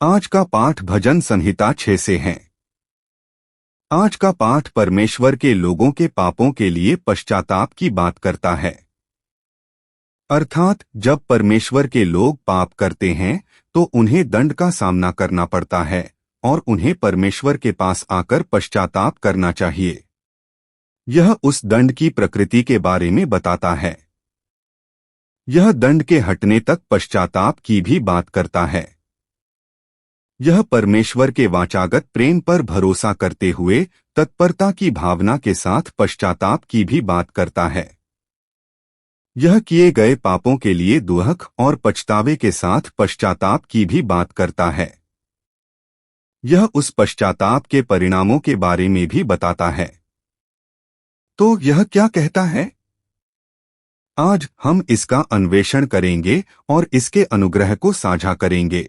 आज का पाठ भजन संहिता 6 से है। आज का पाठ परमेश्वर के लोगों के पापों के लिए पश्चाताप की बात करता है। अर्थात जब परमेश्वर के लोग पाप करते हैं तो उन्हें दंड का सामना करना पड़ता है और उन्हें परमेश्वर के पास आकर पश्चाताप करना चाहिए। यह उस दंड की प्रकृति के बारे में बताता है। यह दंड के हटने तक पश्चाताप की भी बात करता है। यह परमेश्वर के वाचागत प्रेम पर भरोसा करते हुए तत्परता की भावना के साथ पश्चाताप की भी बात करता है। यह किए गए पापों के लिए दुख और पछतावे के साथ पश्चाताप की भी बात करता है। यह उस पश्चाताप के परिणामों के बारे में भी बताता है। तो यह क्या कहता है? आज हम इसका अन्वेषण करेंगे और इसके अनुग्रह को साझा करेंगे।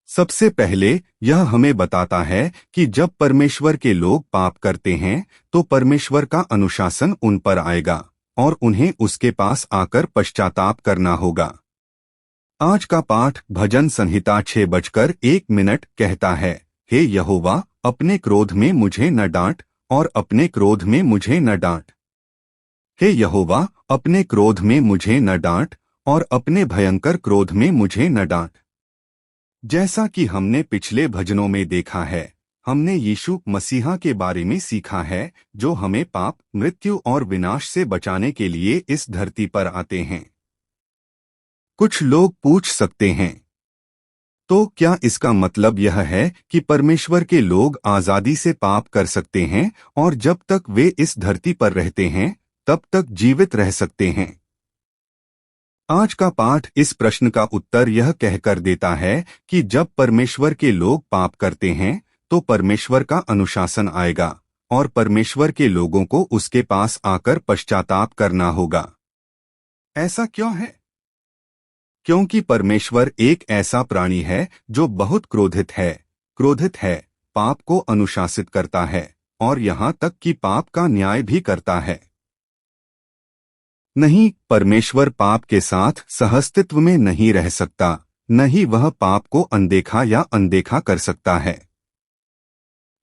सबसे पहले यह हमें बताता है कि जब परमेश्वर के लोग पाप करते हैं तो परमेश्वर का अनुशासन उन पर आएगा और उन्हें उसके पास आकर पश्चाताप करना होगा। आज का पाठ भजन संहिता 6:1 कहता है, हे यहोवा, अपने क्रोध में मुझे न डांट और अपने क्रोध में मुझे न डांट। हे यहोवा, अपने क्रोध में मुझे न डांट और अपने भयंकर क्रोध में मुझे न डांट। जैसा कि हमने पिछले भजनों में देखा है, हमने यीशु मसीहा के बारे में सीखा है जो हमें पाप, मृत्यु और विनाश से बचाने के लिए इस धरती पर आते हैं। कुछ लोग पूछ सकते हैं, तो क्या इसका मतलब यह है कि परमेश्वर के लोग आजादी से पाप कर सकते हैं और जब तक वे इस धरती पर रहते हैं तब तक जीवित रह सकते हैं? आज का पाठ इस प्रश्न का उत्तर यह कहकर देता है कि जब परमेश्वर के लोग पाप करते हैं तो परमेश्वर का अनुशासन आएगा और परमेश्वर के लोगों को उसके पास आकर पश्चाताप करना होगा। ऐसा क्यों है? क्योंकि परमेश्वर एक ऐसा प्राणी है जो बहुत क्रोधित है, पाप को अनुशासित करता है और यहाँ तक कि पाप का न्याय भी करता है। नहीं, परमेश्वर पाप के साथ सहअस्तित्व में नहीं रह सकता, न ही वह पाप को अनदेखा कर सकता है।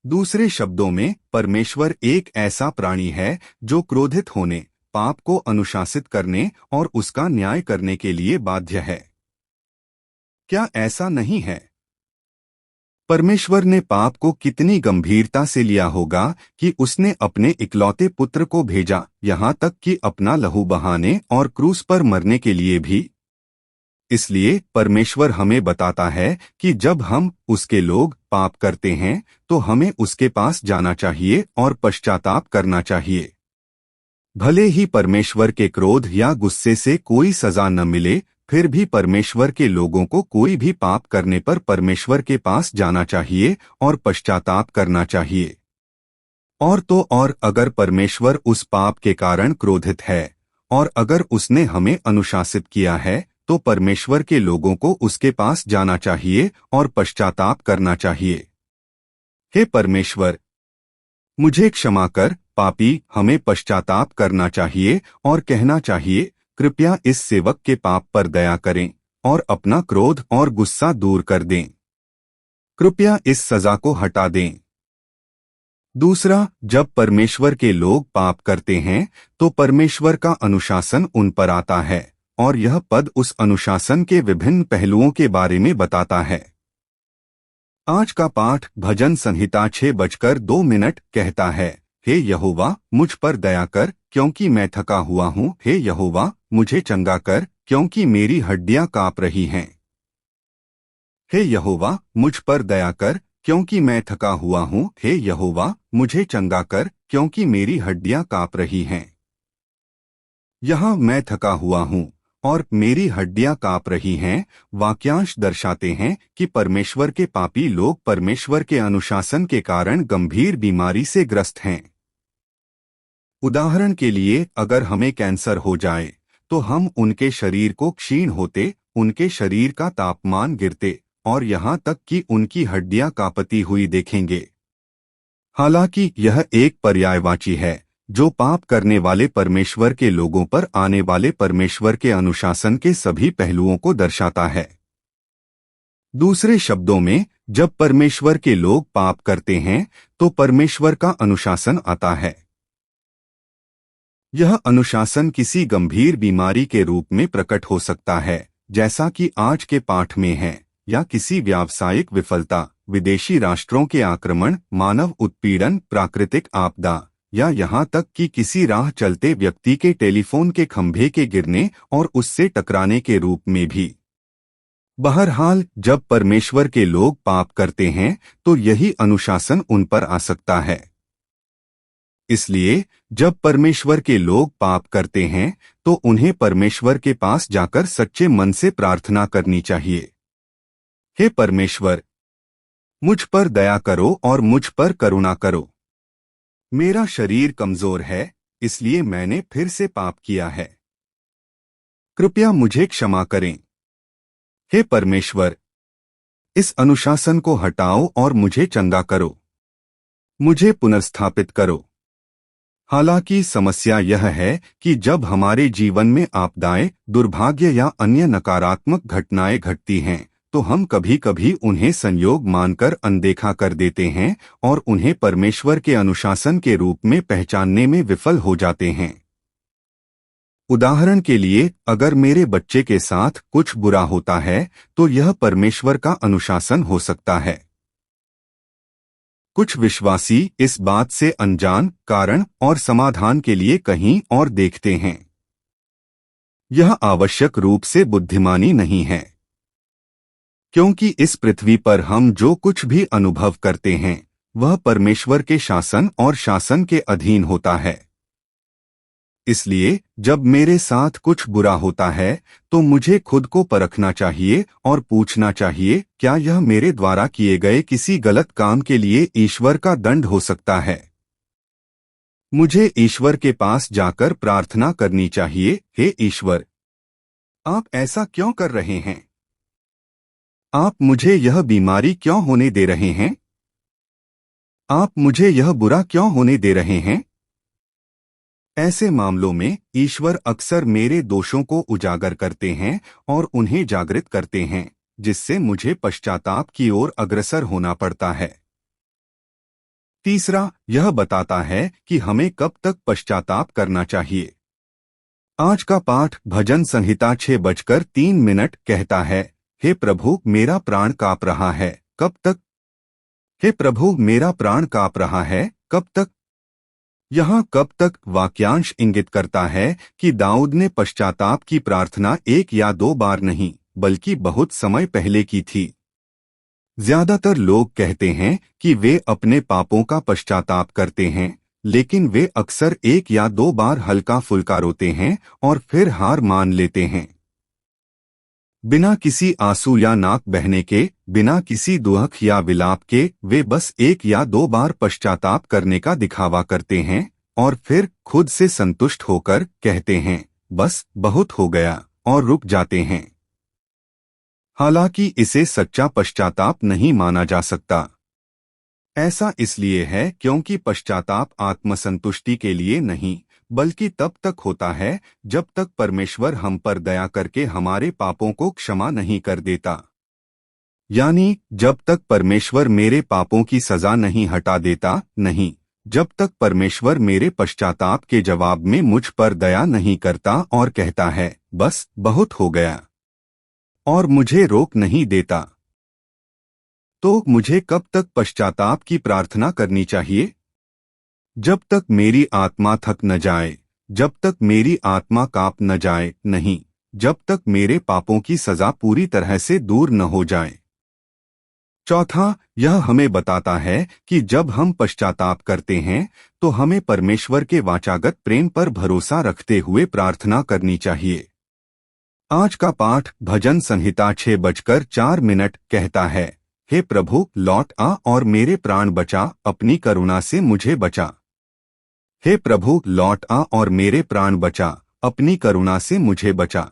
दूसरे शब्दों में, परमेश्वर एक ऐसा प्राणी है जो क्रोधित होने, पाप को अनुशासित करने और उसका न्याय करने के लिए बाध्य है। क्या ऐसा नहीं है? परमेश्वर ने पाप को कितनी गंभीरता से लिया होगा कि उसने अपने इकलौते पुत्र को भेजा, यहाँ तक कि अपना लहू बहाने और क्रूस पर मरने के लिए भी। इसलिए परमेश्वर हमें बताता है कि जब हम उसके लोग पाप करते हैं तो हमें उसके पास जाना चाहिए और पश्चाताप करना चाहिए। भले ही परमेश्वर के क्रोध या गुस्से से कोई सजा न मिले, फिर भी परमेश्वर के लोगों को कोई भी पाप करने पर परमेश्वर के पास जाना चाहिए और पश्चाताप करना चाहिए। और तो और अगर परमेश्वर उस पाप के कारण क्रोधित है और अगर उसने हमें अनुशासित किया है तो परमेश्वर के लोगों को उसके पास जाना चाहिए और पश्चाताप करना चाहिए। हे परमेश्वर, मुझे क्षमा कर, पापी। हमें पश्चाताप करना चाहिए और कहना चाहिए, कृपया इस सेवक के पाप पर दया करें और अपना क्रोध और गुस्सा दूर कर दें। कृपया इस सजा को हटा दें। दूसरा, जब परमेश्वर के लोग पाप करते हैं तो परमेश्वर का अनुशासन उन पर आता है और यह पद उस अनुशासन के विभिन्न पहलुओं के बारे में बताता है। आज का पाठ भजन संहिता 6:2 कहता है, हे यहोवा, मुझ पर दया कर क्योंकि मैं थका हुआ हूँ। हे यहोवा, मुझे चंगा कर क्योंकि मेरी हड्डियां कांप रही हैं। हे यहोवा, मुझ पर दया कर क्योंकि मैं थका हुआ हूँ। हे यहोवा, मुझे चंगा कर क्योंकि मेरी हड्डियां कांप रही हैं। यहाँ मैं थका हुआ हूँ और मेरी हड्डियां कांप रही हैं वाक्यांश दर्शाते हैं कि परमेश्वर के पापी लोग परमेश्वर के अनुशासन के कारण गंभीर बीमारी से ग्रस्त हैं। उदाहरण के लिए, अगर हमें कैंसर हो जाए तो हम उनके शरीर को क्षीण होते, उनके शरीर का तापमान गिरते और यहाँ तक कि उनकी हड्डियां कांपती हुई देखेंगे। हालांकि यह एक पर्यायवाची है जो पाप करने वाले परमेश्वर के लोगों पर आने वाले परमेश्वर के अनुशासन के सभी पहलुओं को दर्शाता है। दूसरे शब्दों में, जब परमेश्वर के लोग पाप करते हैं तो परमेश्वर का अनुशासन आता है। यह अनुशासन किसी गंभीर बीमारी के रूप में प्रकट हो सकता है, जैसा कि आज के पाठ में है, या किसी व्यावसायिक विफलता, विदेशी राष्ट्रों के आक्रमण, मानव उत्पीड़न, प्राकृतिक आपदा, या यहाँ तक कि किसी राह चलते व्यक्ति के टेलीफोन के खंभे के गिरने और उससे टकराने के रूप में भी। बहरहाल, जब परमेश्वर के लोग पाप करते हैं तो यही अनुशासन उन पर आ सकता है। इसलिए जब परमेश्वर के लोग पाप करते हैं तो उन्हें परमेश्वर के पास जाकर सच्चे मन से प्रार्थना करनी चाहिए। हे परमेश्वर, मुझ पर दया करो और मुझ पर करुणा करो। मेरा शरीर कमजोर है, इसलिए मैंने फिर से पाप किया है। कृपया मुझे क्षमा करें। हे परमेश्वर, इस अनुशासन को हटाओ और मुझे चंगा करो। मुझे पुनर्स्थापित करो। हालांकि समस्या यह है कि जब हमारे जीवन में आपदाएं, दुर्भाग्य या अन्य नकारात्मक घटनाएं घटती हैं तो हम कभी कभी उन्हें संयोग मानकर अनदेखा कर देते हैं और उन्हें परमेश्वर के अनुशासन के रूप में पहचानने में विफल हो जाते हैं। उदाहरण के लिए, अगर मेरे बच्चे के साथ कुछ बुरा होता है तो यह परमेश्वर का अनुशासन हो सकता है। कुछ विश्वासी इस बात से अनजान कारण और समाधान के लिए कहीं और देखते हैं। यह आवश्यक रूप से बुद्धिमानी नहीं है, क्योंकि इस पृथ्वी पर हम जो कुछ भी अनुभव करते हैं वह परमेश्वर के शासन और शासन के अधीन होता है। इसलिए जब मेरे साथ कुछ बुरा होता है तो मुझे खुद को परखना चाहिए और पूछना चाहिए, क्या यह मेरे द्वारा किए गए किसी गलत काम के लिए ईश्वर का दंड हो सकता है। मुझे ईश्वर के पास जाकर प्रार्थना करनी चाहिए, हे ईश्वर, आप ऐसा क्यों कर रहे हैं? आप मुझे यह बीमारी क्यों होने दे रहे हैं? आप मुझे यह बुरा क्यों होने दे रहे हैं? ऐसे मामलों में ईश्वर अक्सर मेरे दोषों को उजागर करते हैं और उन्हें जागृत करते हैं, जिससे मुझे पश्चाताप की ओर अग्रसर होना पड़ता है। तीसरा, यह बताता है कि हमें कब तक पश्चाताप करना चाहिए। आज का पाठ भजन संहिता 6:03 कहता है, हे प्रभु, मेरा प्राण कांप रहा है, कब तक? हे प्रभु, मेरा प्राण कांप रहा है, कब तक? यहाँ कब तक वाक्यांश इंगित करता है कि दाऊद ने पश्चाताप की प्रार्थना 1 या 2 बार नहीं बल्कि बहुत समय पहले की थी। ज्यादातर लोग कहते हैं कि वे अपने पापों का पश्चाताप करते हैं, लेकिन वे अक्सर 1 या 2 बार हल्का फुल्का रोते हैं और फिर हार मान लेते हैं। बिना किसी आंसू या नाक बहने के, बिना किसी दुहक या विलाप के, वे बस 1 या 2 बार पश्चाताप करने का दिखावा करते हैं और फिर खुद से संतुष्ट होकर कहते हैं, बस बहुत हो गया, और रुक जाते हैं। हालांकि इसे सच्चा पश्चाताप नहीं माना जा सकता। ऐसा इसलिए है क्योंकि पश्चाताप आत्मसंतुष्टि के लिए नहीं बल्कि तब तक होता है जब तक परमेश्वर हम पर दया करके हमारे पापों को क्षमा नहीं कर देता। यानी जब तक परमेश्वर मेरे पापों की सजा नहीं हटा देता, नहीं, जब तक परमेश्वर मेरे पश्चाताप के जवाब में मुझ पर दया नहीं करता और कहता है, बस बहुत हो गया, और मुझे रोक नहीं देता। तो मुझे कब तक पश्चाताप की प्रार्थना करनी चाहिए? जब तक मेरी आत्मा थक न जाए, जब तक मेरी आत्मा कांप न जाए, नहीं, जब तक मेरे पापों की सजा पूरी तरह से दूर न हो जाए। चौथा, यह हमें बताता है कि जब हम पश्चाताप करते हैं तो हमें परमेश्वर के वाचागत प्रेम पर भरोसा रखते हुए प्रार्थना करनी चाहिए। आज का पाठ भजन संहिता 6:04 कहता है, हे प्रभु, लौट आ और मेरे प्राण बचा, अपनी करुणा से मुझे बचा। हे प्रभु, लौट आ और मेरे प्राण बचा, अपनी करुणा से मुझे बचा।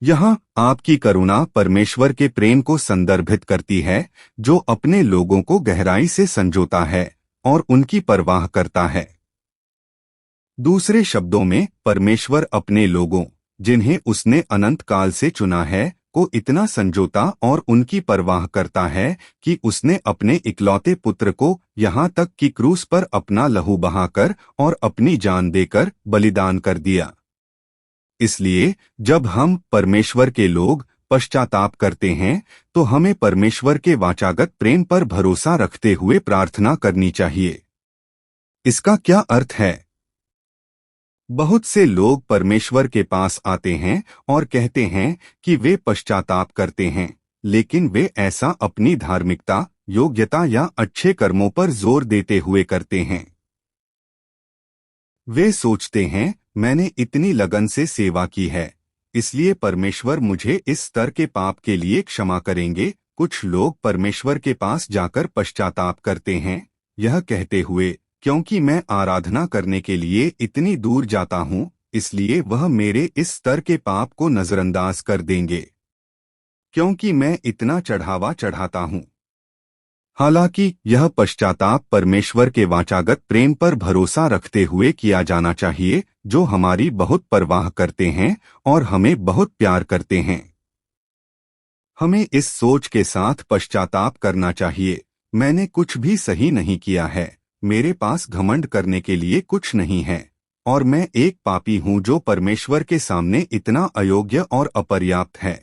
यहाँ आपकी करुणा परमेश्वर के प्रेम को संदर्भित करती है, जो अपने लोगों को गहराई से संजोता है और उनकी परवाह करता है। दूसरे शब्दों में, परमेश्वर अपने लोगों, जिन्हें उसने अनंत काल से चुना है, को इतना संजोता और उनकी परवाह करता है कि उसने अपने इकलौते पुत्र को यहाँ तक कि क्रूस पर अपना लहू बहाकर और अपनी जान देकर बलिदान कर दिया। इसलिए जब हम परमेश्वर के लोग पश्चाताप करते हैं तो हमें परमेश्वर के वाचागत प्रेम पर भरोसा रखते हुए प्रार्थना करनी चाहिए। इसका क्या अर्थ है? बहुत से लोग परमेश्वर के पास आते हैं और कहते हैं कि वे पश्चाताप करते हैं, लेकिन वे ऐसा अपनी धार्मिकता, योग्यता या अच्छे कर्मों पर जोर देते हुए करते हैं। वे सोचते हैं, मैंने इतनी लगन से सेवा की है, इसलिए परमेश्वर मुझे इस स्तर के पाप के लिए क्षमा करेंगे। कुछ लोग परमेश्वर के पास जाकर पश्चाताप करते हैं, यह कहते हुए, क्योंकि मैं आराधना करने के लिए इतनी दूर जाता हूँ, इसलिए वह मेरे इस स्तर के पाप को नजरअंदाज कर देंगे, क्योंकि मैं इतना चढ़ावा चढ़ाता हूँ। हालांकि यह पश्चाताप परमेश्वर के वाचागत प्रेम पर भरोसा रखते हुए किया जाना चाहिए, जो हमारी बहुत परवाह करते हैं और हमें बहुत प्यार करते हैं। हमें इस सोच के साथ पश्चाताप करना चाहिए, मैंने कुछ भी सही नहीं किया है, मेरे पास घमंड करने के लिए कुछ नहीं है, और मैं एक पापी हूँ जो परमेश्वर के सामने इतना अयोग्य और अपर्याप्त है।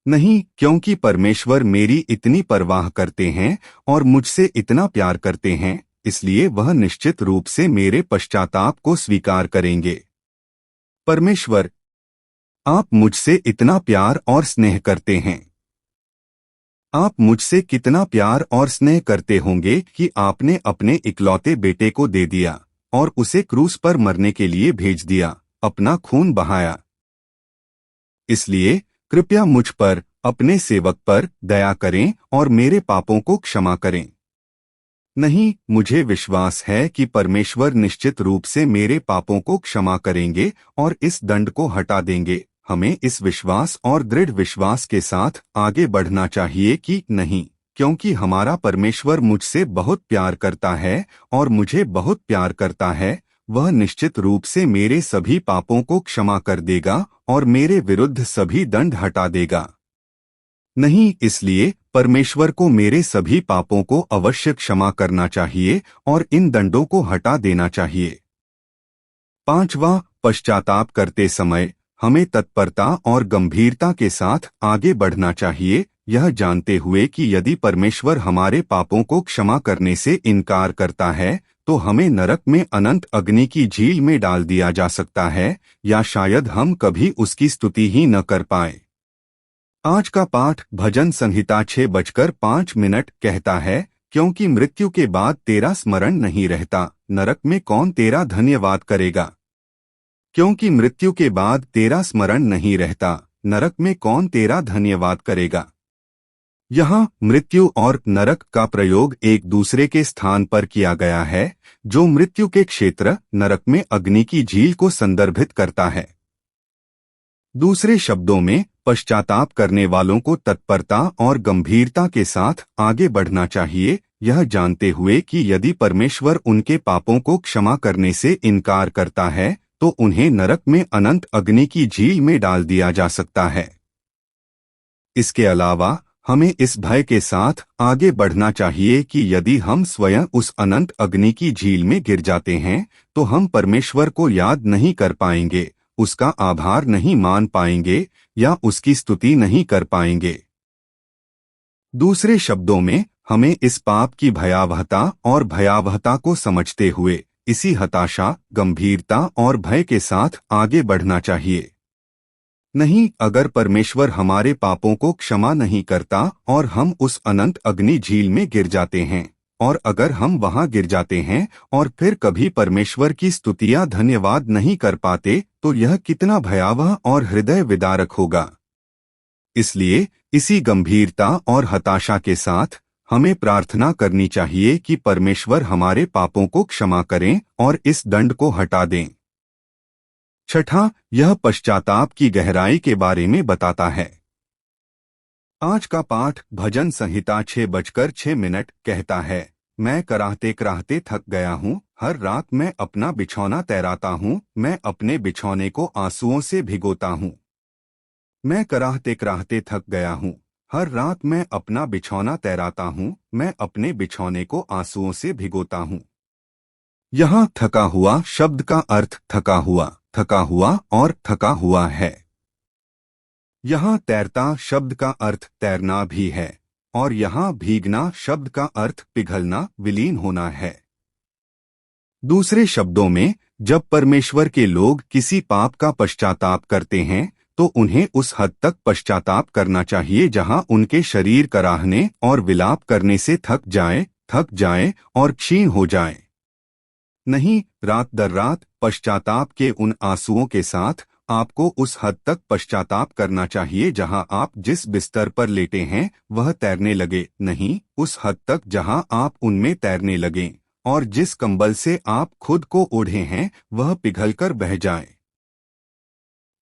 नहीं, क्योंकि परमेश्वर मेरी इतनी परवाह करते हैं और मुझसे इतना प्यार करते हैं, इसलिए वह निश्चित रूप से मेरे पश्चाताप को स्वीकार करेंगे। परमेश्वर, आप मुझसे इतना प्यार और स्नेह करते हैं। आप मुझसे कितना प्यार और स्नेह करते होंगे कि आपने अपने इकलौते बेटे को दे दिया और उसे क्रूस पर मरने के लिए भेज दिया, अपना खून बहाया। इसलिए कृपया मुझ पर, अपने सेवक पर दया करें और मेरे पापों को क्षमा करें। नहीं, मुझे विश्वास है कि परमेश्वर निश्चित रूप से मेरे पापों को क्षमा करेंगे और इस दंड को हटा देंगे। हमें इस विश्वास और दृढ़ विश्वास के साथ आगे बढ़ना चाहिए कि नहीं, क्योंकि हमारा परमेश्वर मुझसे बहुत प्यार करता है और मुझे बहुत प्यार करता है, वह निश्चित रूप से मेरे सभी पापों को क्षमा कर देगा और मेरे विरुद्ध सभी दंड हटा देगा। नहीं, इसलिए परमेश्वर को मेरे सभी पापों को अवश्य क्षमा करना चाहिए और इन दंडों को हटा देना चाहिए। पांचवा, पश्चाताप करते समय हमें तत्परता और गंभीरता के साथ आगे बढ़ना चाहिए, यह जानते हुए कि यदि परमेश्वर हमारे पापों को क्षमा करने से इनकार करता है तो हमें नरक में अनंत अग्नि की झील में डाल दिया जा सकता है, या शायद हम कभी उसकी स्तुति ही न कर पाए। आज का पाठ भजन संहिता 6:05 कहता है, क्योंकि मृत्यु के बाद तेरा स्मरण नहीं रहता, नरक में कौन तेरा धन्यवाद करेगा। क्योंकि मृत्यु के बाद तेरा स्मरण नहीं रहता, नरक में कौन तेरा धन्यवाद करेगा। यहाँ मृत्यु और नरक का प्रयोग एक दूसरे के स्थान पर किया गया है, जो मृत्यु के क्षेत्र नरक में अग्नि की झील को संदर्भित करता है। दूसरे शब्दों में, पश्चाताप करने वालों को तत्परता और गंभीरता के साथ आगे बढ़ना चाहिए, यह जानते हुए कि यदि परमेश्वर उनके पापों को क्षमा करने से इनकार करता है तो उन्हें नरक में अनंत अग्नि की झील में डाल दिया जा सकता है। इसके अलावा हमें इस भय के साथ आगे बढ़ना चाहिए कि यदि हम स्वयं उस अनंत अग्नि की झील में गिर जाते हैं तो हम परमेश्वर को याद नहीं कर पाएंगे, उसका आभार नहीं मान पाएंगे या उसकी स्तुति नहीं कर पाएंगे। दूसरे शब्दों में, हमें इस पाप की भयावहता और भयावहता को समझते हुए इसी हताशा, गंभीरता और भय के साथ आगे बढ़ना चाहिए। नहीं, अगर परमेश्वर हमारे पापों को क्षमा नहीं करता और हम उस अनंत अग्नि झील में गिर जाते हैं, और अगर हम वहां गिर जाते हैं और फिर कभी परमेश्वर की स्तुतियां धन्यवाद नहीं कर पाते, तो यह कितना भयावह और हृदय विदारक होगा। इसलिए इसी गंभीरता और हताशा के साथ हमें प्रार्थना करनी चाहिए कि परमेश्वर हमारे पापों को क्षमा करें और इस दंड को हटा दें। छठा, यह पश्चाताप की गहराई के बारे में बताता है। आज का पाठ भजन संहिता 6:06 कहता है, मैं कराहते कराहते थक गया हूँ, हर रात मैं अपना बिछौना तैराता हूँ, मैं अपने बिछौने को आंसुओं से भिगोता हूँ। मैं कराहते कराहते थक गया हूँ। हर रात मैं अपना बिछौना तैराता हूँ, मैं अपने बिछौने को आंसुओं से भिगोता हूँ। यहाँ थका हुआ शब्द का अर्थ थका हुआ और थका हुआ है। यहाँ तैरता शब्द का अर्थ तैरना भी है, और यहाँ भीगना शब्द का अर्थ पिघलना, विलीन होना है। दूसरे शब्दों में, जब परमेश्वर के लोग किसी पाप का पश्चाताप करते हैं, तो उन्हें उस हद तक पश्चाताप करना चाहिए जहां उनके शरीर कराहने और विलाप करने से थक जाए और क्षीण हो जाए। नहीं, रात दर रात पश्चाताप के उन आंसुओं के साथ आपको उस हद तक पश्चाताप करना चाहिए जहां आप जिस बिस्तर पर लेटे हैं वह तैरने लगे, नहीं उस हद तक जहां आप उनमें तैरने लगें, और जिस कंबल से आप खुद को ओढ़े हैं वह पिघलकर बह जाए।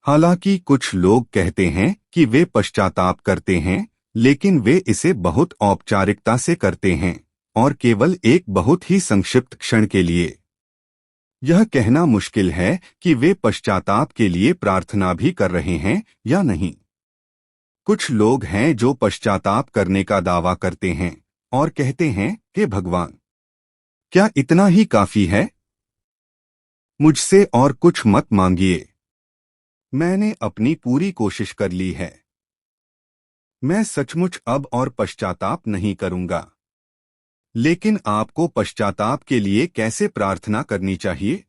हालांकि कुछ लोग कहते हैं कि वे पश्चाताप करते हैं, लेकिन वे इसे बहुत औपचारिकता से करते हैं और केवल एक बहुत ही संक्षिप्त क्षण के लिए। यह कहना मुश्किल है कि वे पश्चाताप के लिए प्रार्थना भी कर रहे हैं या नहीं। कुछ लोग हैं जो पश्चाताप करने का दावा करते हैं और कहते हैं कि भगवान, क्या इतना ही काफी है? मुझसे और कुछ मत मांगिए। मैंने अपनी पूरी कोशिश कर ली है। मैं सचमुच अब और पश्चाताप नहीं करूंगा। लेकिन आपको पश्चाताप के लिए कैसे प्रार्थना करनी चाहिए?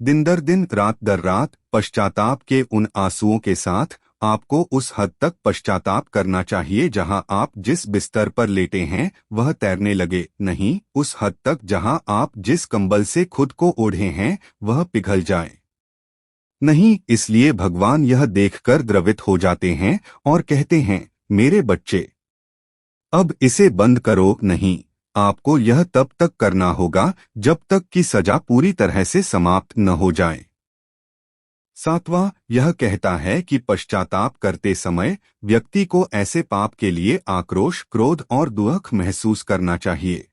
दिन दर दिन, रात दर रात पश्चाताप के उन आंसुओं के साथ आपको उस हद तक पश्चाताप करना चाहिए जहां आप जिस बिस्तर पर लेटे हैं वह तैरने लगे, नहीं उस हद तक जहां आप जिस कंबल से खुद को ओढ़े हैं वह पिघल जाए। नहीं, इसलिए भगवान यह देखकर द्रवित हो जाते हैं और कहते हैं, मेरे बच्चे, अब इसे बंद करो नहीं। आपको यह तब तक करना होगा जब तक कि सजा पूरी तरह से समाप्त न हो जाए। सातवां, यह कहता है कि पश्चाताप करते समय व्यक्ति को ऐसे पाप के लिए आक्रोश, क्रोध और दुख महसूस करना चाहिए।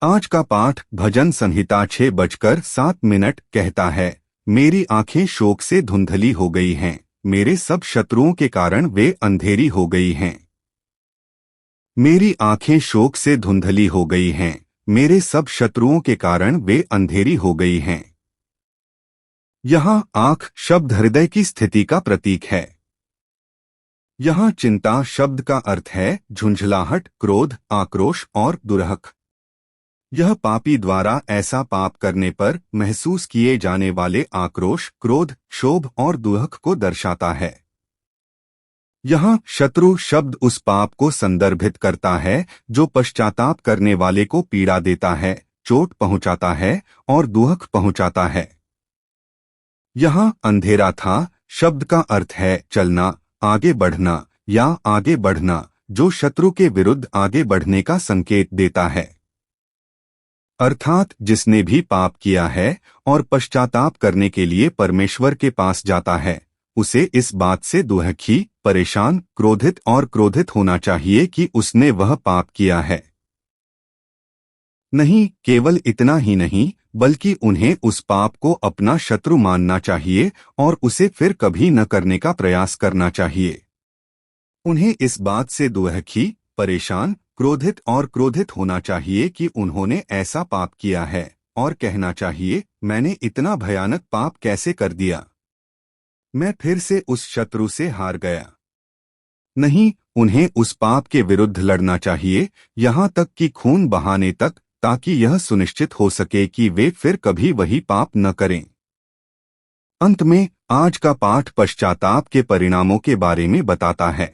आज का पाठ भजन संहिता 6:07 कहता है, मेरी आंखें शोक से धुंधली हो गई हैं, मेरे सब शत्रुओं के कारण वे अंधेरी हो गई हैं। मेरी आंखें शोक से धुंधली हो गई हैं, मेरे सब शत्रुओं के कारण वे अंधेरी हो गई हैं। यहाँ आंख शब्द हृदय की स्थिति का प्रतीक है। यहाँ चिंता शब्द का अर्थ है झुंझलाहट, क्रोध, आक्रोश और दुरहक। यह पापी द्वारा ऐसा पाप करने पर महसूस किए जाने वाले आक्रोश, क्रोध, क्षोभ और दुहक को दर्शाता है। यहाँ शत्रु शब्द उस पाप को संदर्भित करता है जो पश्चाताप करने वाले को पीड़ा देता है, चोट पहुंचाता है और दुहक पहुंचाता है। यहाँ अंधेरा था शब्द का अर्थ है चलना, आगे बढ़ना या आगे बढ़ना, जो शत्रु के विरुद्ध आगे बढ़ने का संकेत देता है। अर्थात जिसने भी पाप किया है और पश्चाताप करने के लिए परमेश्वर के पास जाता है, उसे इस बात से दुखी, परेशान, क्रोधित और क्रोधित होना चाहिए कि उसने वह पाप किया है। नहीं, केवल इतना ही नहीं, बल्कि उन्हें उस पाप को अपना शत्रु मानना चाहिए और उसे फिर कभी न करने का प्रयास करना चाहिए। उन्हें इस बात से दुखी, परेशान, क्रोधित और क्रोधित होना चाहिए कि उन्होंने ऐसा पाप किया है और कहना चाहिए, मैंने इतना भयानक पाप कैसे कर दिया। मैं फिर से उस शत्रु से हार गया। नहीं, उन्हें उस पाप के विरुद्ध लड़ना चाहिए, यहाँ तक कि खून बहाने तक, ताकि यह सुनिश्चित हो सके कि वे फिर कभी वही पाप न करें। अंत में आज का पाठ पश्चाताप के परिणामों के बारे में बताता है।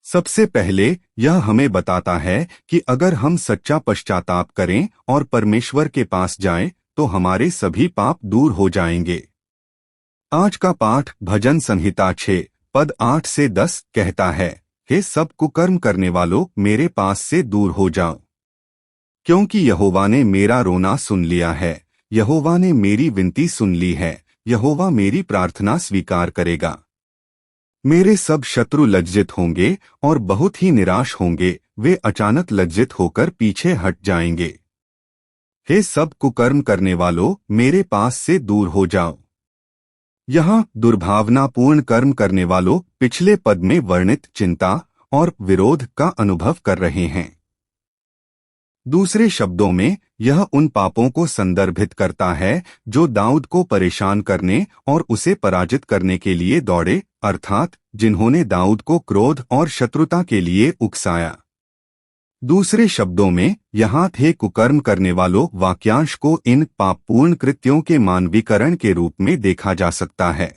सबसे पहले यह हमें बताता है कि अगर हम सच्चा पश्चाताप करें और परमेश्वर के पास जाएं, तो हमारे सभी पाप दूर हो जाएंगे। आज का पाठ भजन संहिता 6:8-10 कहता है, हे सब कुकर्म करने वालों, मेरे पास से दूर हो जाओ, क्योंकि यहोवा ने मेरा रोना सुन लिया है, यहोवा ने मेरी विनती सुन ली है, यहोवा मेरी प्रार्थना स्वीकार करेगा। मेरे सब शत्रु लज्जित होंगे और बहुत ही निराश होंगे, वे अचानक लज्जित होकर पीछे हट जाएंगे। हे सब कुकर्म करने वालों, मेरे पास से दूर हो जाओ। यहाँ दुर्भावनापूर्ण कर्म करने वालों पिछले पद में वर्णित चिंता और विरोध का अनुभव कर रहे हैं। दूसरे शब्दों में यह उन पापों को संदर्भित करता है जो दाऊद को परेशान करने और उसे पराजित करने के लिए दौड़े, अर्थात जिन्होंने दाऊद को क्रोध और शत्रुता के लिए उकसाया। दूसरे शब्दों में यहाँ थे कुकर्म करने वालों वाक्यांश को इन पापपूर्ण कृत्यों के मानवीकरण के रूप में देखा जा सकता है।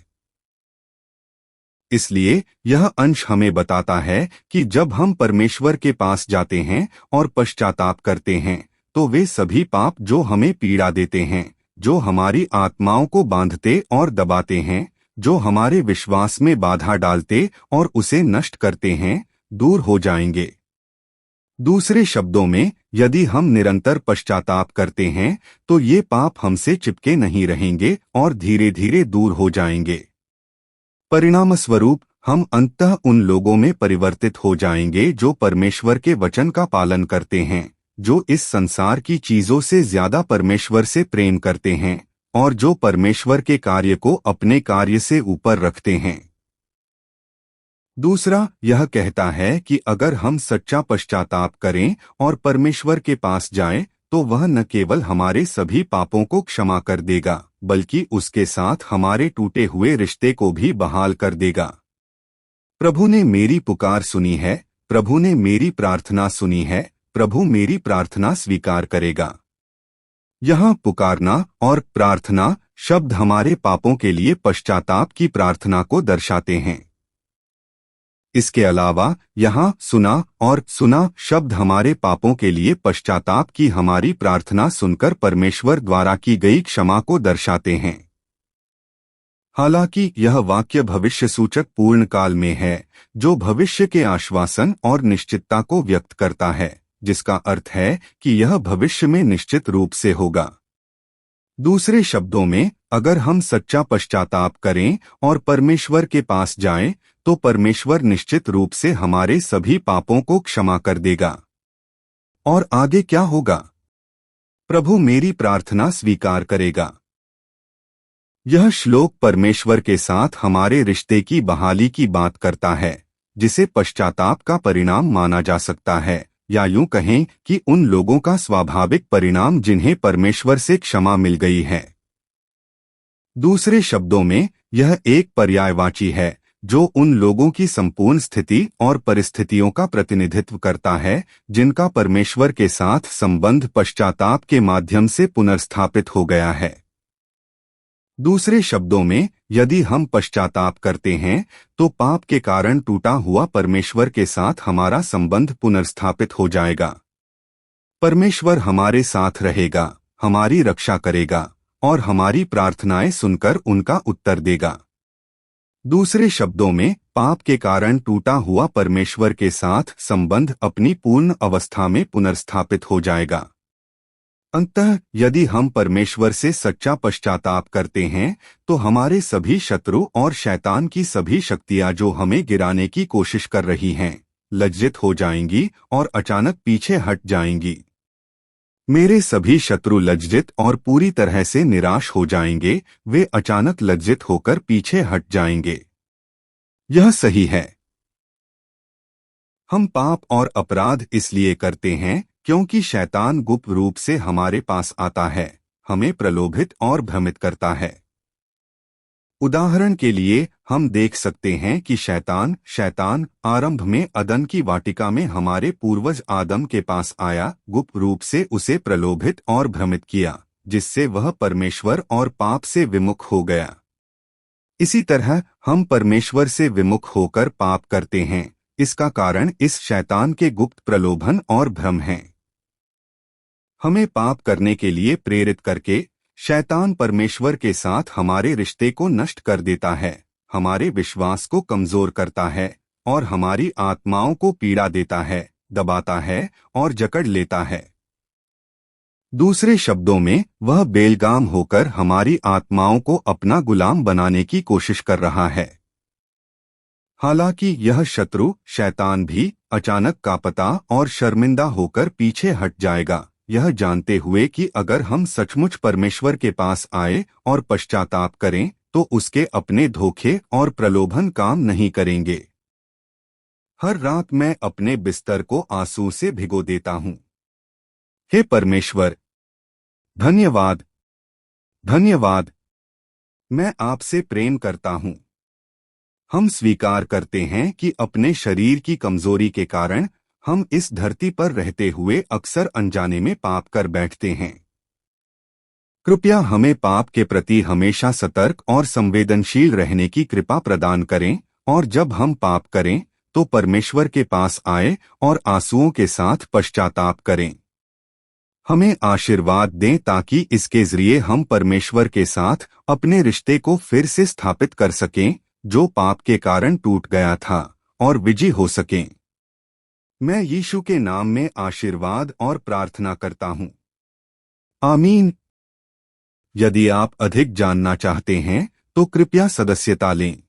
इसलिए यह अंश हमें बताता है कि जब हम परमेश्वर के पास जाते हैं और पश्चाताप करते हैं तो वे सभी पाप जो हमें पीड़ा देते हैं, जो हमारी आत्माओं को बांधते और दबाते हैं, जो हमारे विश्वास में बाधा डालते और उसे नष्ट करते हैं, दूर हो जाएंगे। दूसरे शब्दों में यदि हम निरंतर पश्चाताप करते हैं तो ये पाप हमसे चिपके नहीं रहेंगे और धीरे धीरे दूर हो जाएंगे। परिणामस्वरूप हम अंततः उन लोगों में परिवर्तित हो जाएंगे जो परमेश्वर के वचन का पालन करते हैं, जो इस संसार की चीजों से ज्यादा परमेश्वर से प्रेम करते हैं और जो परमेश्वर के कार्य को अपने कार्य से ऊपर रखते हैं। दूसरा यह कहता है कि अगर हम सच्चा पश्चाताप करें और परमेश्वर के पास जाएं, तो वह न केवल हमारे सभी पापों को क्षमा कर देगा बल्कि उसके साथ हमारे टूटे हुए रिश्ते को भी बहाल कर देगा। प्रभु ने मेरी पुकार सुनी है, प्रभु ने मेरी प्रार्थना सुनी है, प्रभु मेरी प्रार्थना स्वीकार करेगा। यहाँ पुकारना और प्रार्थना शब्द हमारे पापों के लिए पश्चाताप की प्रार्थना को दर्शाते हैं। इसके अलावा यहाँ सुना और सुना शब्द हमारे पापों के लिए पश्चाताप की हमारी प्रार्थना सुनकर परमेश्वर द्वारा की गई क्षमा को दर्शाते हैं। हालांकि यह वाक्य भविष्य सूचक पूर्ण काल में है, जो भविष्य के आश्वासन और निश्चितता को व्यक्त करता है, जिसका अर्थ है कि यह भविष्य में निश्चित रूप से होगा। दूसरे शब्दों में अगर हम सच्चा पश्चाताप करें और परमेश्वर के पास जाएं, तो परमेश्वर निश्चित रूप से हमारे सभी पापों को क्षमा कर देगा। और आगे क्या होगा? प्रभु मेरी प्रार्थना स्वीकार करेगा। यह श्लोक परमेश्वर के साथ हमारे रिश्ते की बहाली की बात करता है, जिसे पश्चाताप का परिणाम माना जा सकता है, या यूं कहें कि उन लोगों का स्वाभाविक परिणाम जिन्हें परमेश्वर से क्षमा मिल गई है। दूसरे शब्दों में यह एक पर्यायवाची है जो उन लोगों की संपूर्ण स्थिति और परिस्थितियों का प्रतिनिधित्व करता है जिनका परमेश्वर के साथ संबंध पश्चाताप के माध्यम से पुनर्स्थापित हो गया है। दूसरे शब्दों में यदि हम पश्चाताप करते हैं तो पाप के कारण टूटा हुआ परमेश्वर के साथ हमारा संबंध पुनर्स्थापित हो जाएगा। परमेश्वर हमारे साथ रहेगा, हमारी रक्षा करेगा और हमारी प्रार्थनाएं सुनकर उनका उत्तर देगा। दूसरे शब्दों में पाप के कारण टूटा हुआ परमेश्वर के साथ संबंध अपनी पूर्ण अवस्था में पुनर्स्थापित हो जाएगा। अंततः यदि हम परमेश्वर से सच्चा पश्चाताप करते हैं तो हमारे सभी शत्रु और शैतान की सभी शक्तियां जो हमें गिराने की कोशिश कर रही हैं, लज्जित हो जाएंगी और अचानक पीछे हट जाएंगी। मेरे सभी शत्रु लज्जित और पूरी तरह से निराश हो जाएंगे, वे अचानक लज्जित होकर पीछे हट जाएंगे। यह सही है। हम पाप और अपराध इसलिए करते हैं क्योंकि शैतान गुप्त रूप से हमारे पास आता है, हमें प्रलोभित और भ्रमित करता है। उदाहरण के लिए हम देख सकते हैं कि शैतान आरंभ में अदन की वाटिका में हमारे पूर्वज आदम के पास आया, गुप्त रूप से उसे प्रलोभित और भ्रमित किया, जिससे वह परमेश्वर और पाप से विमुख हो गया। इसी तरह हम परमेश्वर से विमुख होकर पाप करते हैं। इसका कारण इस शैतान के गुप्त प्रलोभन और भ्रम है। हमें पाप करने के लिए प्रेरित करके शैतान परमेश्वर के साथ हमारे रिश्ते को नष्ट कर देता है, हमारे विश्वास को कमजोर करता है और हमारी आत्माओं को पीड़ा देता है, दबाता है और जकड़ लेता है। दूसरे शब्दों में वह बेलगाम होकर हमारी आत्माओं को अपना गुलाम बनाने की कोशिश कर रहा है। हालांकि यह शत्रु शैतान भी अचानक कांपता और शर्मिंदा होकर पीछे हट जाएगा, यह जानते हुए कि अगर हम सचमुच परमेश्वर के पास आए और पश्चाताप करें तो उसके अपने धोखे और प्रलोभन काम नहीं करेंगे। हर रात मैं अपने बिस्तर को आंसू से भिगो देता हूं। हे परमेश्वर, धन्यवाद, धन्यवाद। मैं आपसे प्रेम करता हूं। हम स्वीकार करते हैं कि अपने शरीर की कमजोरी के कारण हम इस धरती पर रहते हुए अक्सर अनजाने में पाप कर बैठते हैं। कृपया हमें पाप के प्रति हमेशा सतर्क और संवेदनशील रहने की कृपा प्रदान करें, और जब हम पाप करें तो परमेश्वर के पास आए और आंसुओं के साथ पश्चाताप करें। हमें आशीर्वाद दें ताकि इसके जरिए हम परमेश्वर के साथ अपने रिश्ते को फिर से स्थापित कर सकें, जो पाप के कारण टूट गया था, और विजयी हो सकें। मैं यीशु के नाम में आशीर्वाद और प्रार्थना करता हूं। आमीन। यदि आप अधिक जानना चाहते हैं तो कृपया सदस्यता लें।